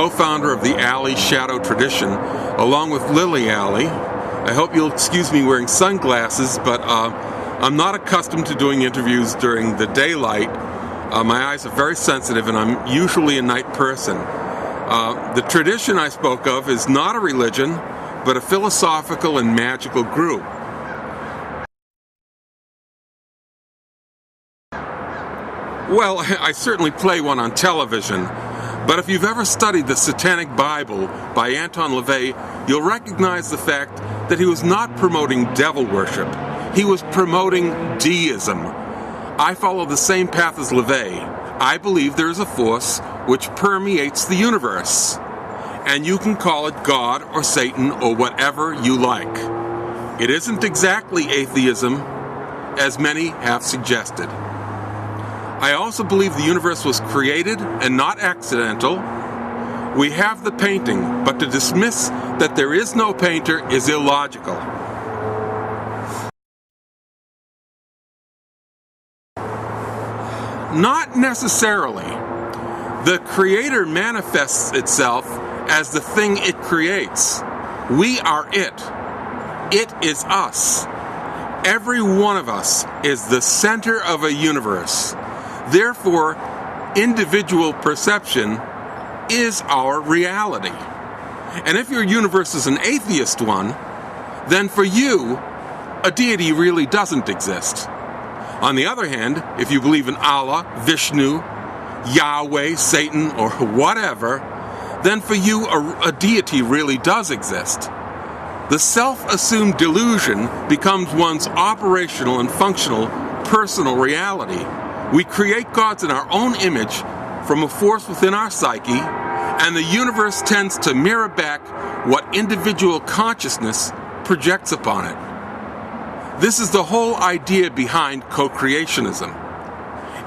co-founder of the Alley Shadow Tradition, along with Lily Alley. I hope you'll excuse me wearing sunglasses, but I'm not accustomed to doing interviews during the daylight. My eyes are very sensitive, and I'm usually a night person. The tradition I spoke of is not a religion, but a philosophical and magical group. Well, I certainly play one on television, but if you've ever studied the Satanic Bible by Anton LaVey, you'll recognize the fact that he was not promoting devil worship. He was promoting deism. I follow the same path as LaVey. I believe there is a force which permeates the universe, and you can call it God or Satan or whatever you like. It isn't exactly atheism, as many have suggested. I also believe the universe was created and not accidental. We have the painting, but to dismiss that there is no painter is illogical. Not necessarily. The Creator manifests itself as the thing it creates. We are it. It is us. Every one of us is the center of a universe. Therefore, individual perception is our reality. And if your universe is an atheist one, then for you, a deity really doesn't exist. On the other hand, if you believe in Allah, Vishnu, Yahweh, Satan, or whatever, then for you, a deity really does exist. The self-assumed delusion becomes one's operational and functional personal reality. We create gods in our own image from a force within our psyche, and the universe tends to mirror back what individual consciousness projects upon it. This is the whole idea behind co-creationism.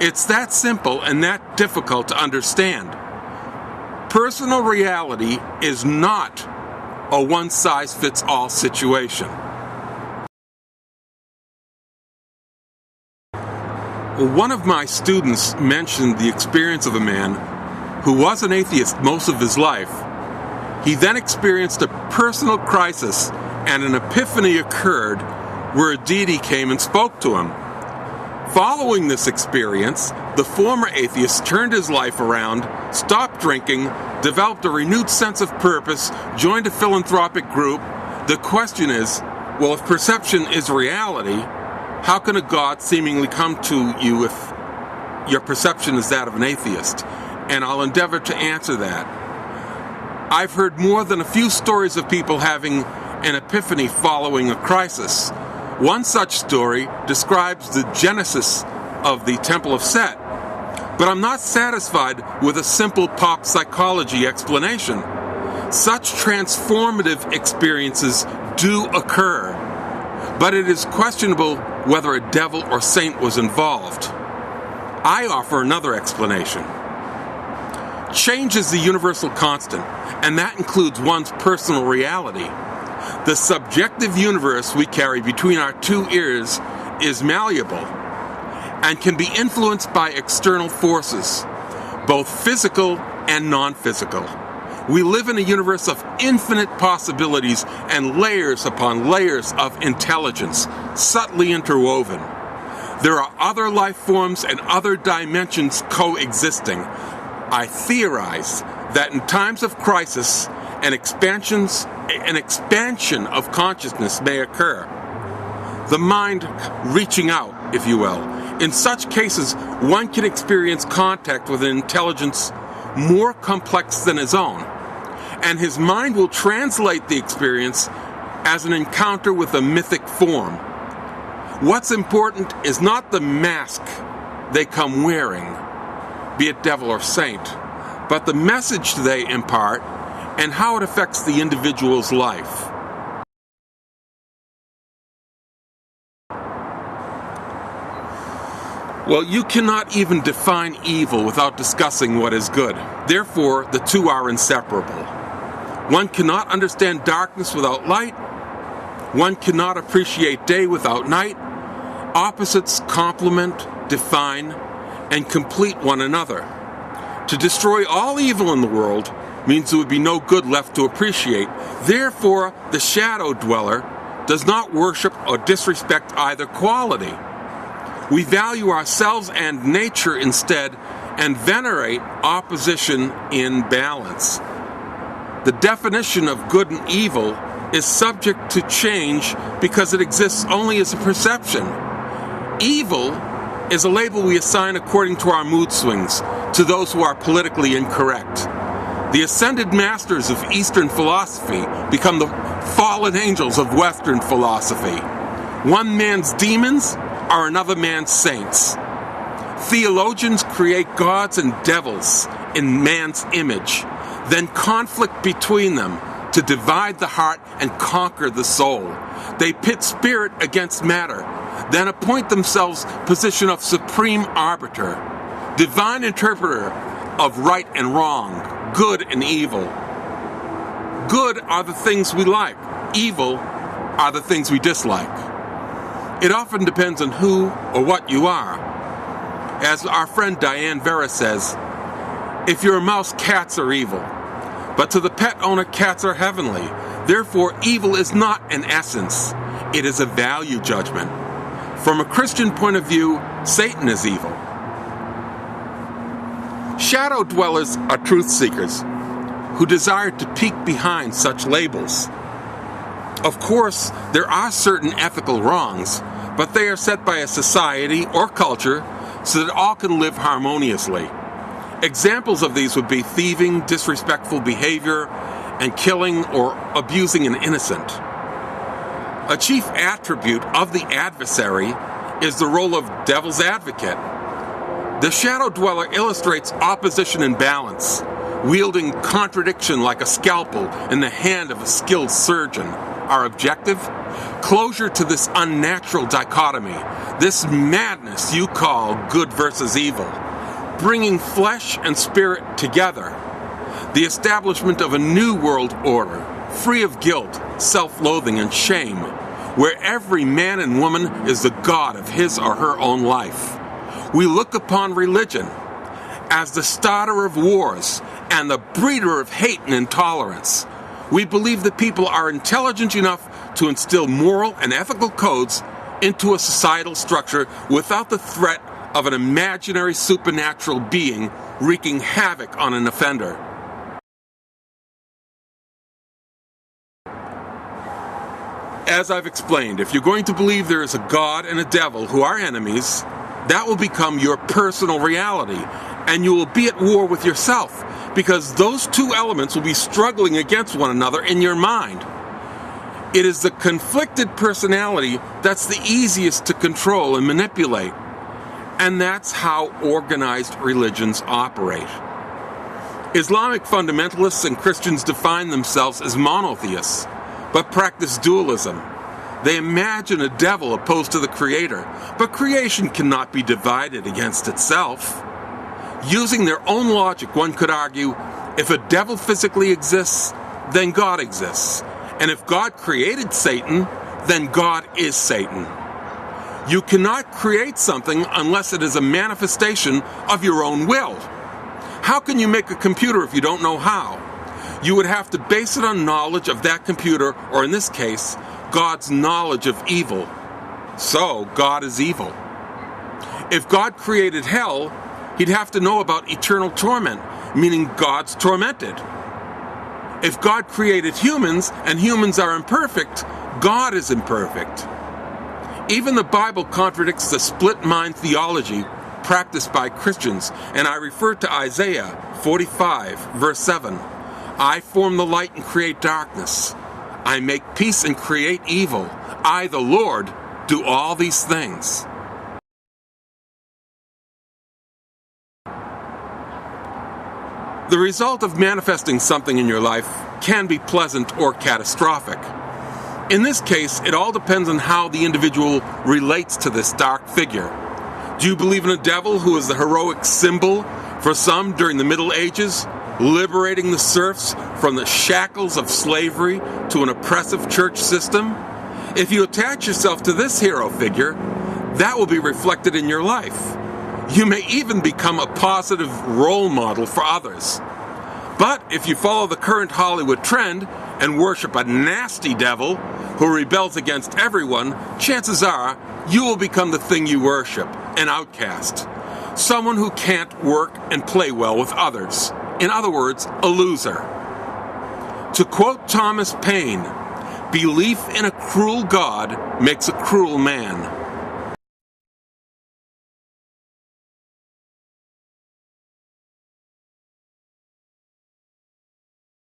It's that simple and that difficult to understand. Personal reality is not a one-size-fits-all situation. One of my students mentioned the experience of a man who was an atheist most of his life. He then experienced a personal crisis, and an epiphany occurred where a deity came and spoke to him. Following this experience, the former atheist turned his life around, stopped drinking, developed a renewed sense of purpose, joined a philanthropic group. The question is, well, if perception is reality, how can a God seemingly come to you if your perception is that of an atheist? And I'll endeavor to answer that. I've heard more than a few stories of people having an epiphany following a crisis. One such story describes the genesis of the Temple of Set. But I'm not satisfied with a simple pop psychology explanation. Such transformative experiences do occur, but it is questionable whether a devil or saint was involved. I offer another explanation. Change is the universal constant, and that includes one's personal reality. The subjective universe we carry between our two ears is malleable and can be influenced by external forces, both physical and non-physical. We live in a universe of infinite possibilities and layers upon layers of intelligence, subtly interwoven. There are other life forms and other dimensions coexisting. I theorize that in times of crisis, an expansion of consciousness may occur. The mind reaching out, if you will. In such cases, one can experience contact with an intelligence more complex than his own, and his mind will translate the experience as an encounter with a mythic form. What's important is not the mask they come wearing, be it devil or saint, but the message they impart and how it affects the individual's life. Well, you cannot even define evil without discussing what is good. Therefore, the two are inseparable. One cannot understand darkness without light. One cannot appreciate day without night. Opposites complement, define, and complete one another. To destroy all evil in the world, means there would be no good left to appreciate. Therefore, the shadow dweller does not worship or disrespect either quality. We value ourselves and nature instead and venerate opposition in balance. The definition of good and evil is subject to change because it exists only as a perception. Evil is a label we assign according to our mood swings to those who are politically incorrect. The ascended masters of Eastern philosophy become the fallen angels of Western philosophy. One man's demons are another man's saints. Theologians create gods and devils in man's image, then conflict between them to divide the heart and conquer the soul. They pit spirit against matter, then appoint themselves position of supreme arbiter, divine interpreter of right and wrong, good and evil. Good are the things we like. Evil are the things we dislike. It often depends on who or what you are. As our friend Diane Vera says, if you're a mouse, cats are evil. But to the pet owner, cats are heavenly. Therefore, evil is not an essence. It is a value judgment. From a Christian point of view, Satan is evil. Shadow dwellers are truth seekers who desire to peek behind such labels. Of course, there are certain ethical wrongs, but they are set by a society or culture so that all can live harmoniously. Examples of these would be thieving, disrespectful behavior, and killing or abusing an innocent. A chief attribute of the adversary is the role of devil's advocate. The shadow dweller illustrates opposition and balance, wielding contradiction like a scalpel in the hand of a skilled surgeon. Our objective? Closure to this unnatural dichotomy, this madness you call good versus evil, bringing flesh and spirit together, the establishment of a new world order, free of guilt, self-loathing, and shame, where every man and woman is the god of his or her own life. We look upon religion as the starter of wars and the breeder of hate and intolerance. We believe that people are intelligent enough to instill moral and ethical codes into a societal structure without the threat of an imaginary supernatural being wreaking havoc on an offender. As I've explained, if you're going to believe there is a God and a devil who are enemies, that will become your personal reality, and you will be at war with yourself, because those two elements will be struggling against one another in your mind. It is the conflicted personality that's the easiest to control and manipulate, and that's how organized religions operate. Islamic fundamentalists and Christians define themselves as monotheists, but practice dualism. They imagine a devil opposed to the Creator, but creation cannot be divided against itself. Using their own logic, one could argue, if a devil physically exists, then God exists. And if God created Satan, then God is Satan. You cannot create something unless it is a manifestation of your own will. How can you make a computer if you don't know how? You would have to base it on knowledge of that computer, or in this case, God's knowledge of evil. So, God is evil. If God created hell, he'd have to know about eternal torment, meaning God's tormented. If God created humans, and humans are imperfect, God is imperfect. Even the Bible contradicts the split-mind theology practiced by Christians, and I refer to Isaiah 45, verse 7. I form the light and create darkness. I make peace and create evil. I, the Lord, do all these things. The result of manifesting something in your life can be pleasant or catastrophic. In this case, it all depends on how the individual relates to this dark figure. Do you believe in a devil who is the heroic symbol for some during the Middle Ages, liberating the serfs from the shackles of slavery to an oppressive church system? If you attach yourself to this hero figure, that will be reflected in your life. You may even become a positive role model for others. But if you follow the current Hollywood trend and worship a nasty devil who rebels against everyone, chances are you will become the thing you worship, an outcast. Someone who can't work and play well with others. In other words, a loser. To quote Thomas Paine, belief in a cruel God makes a cruel man.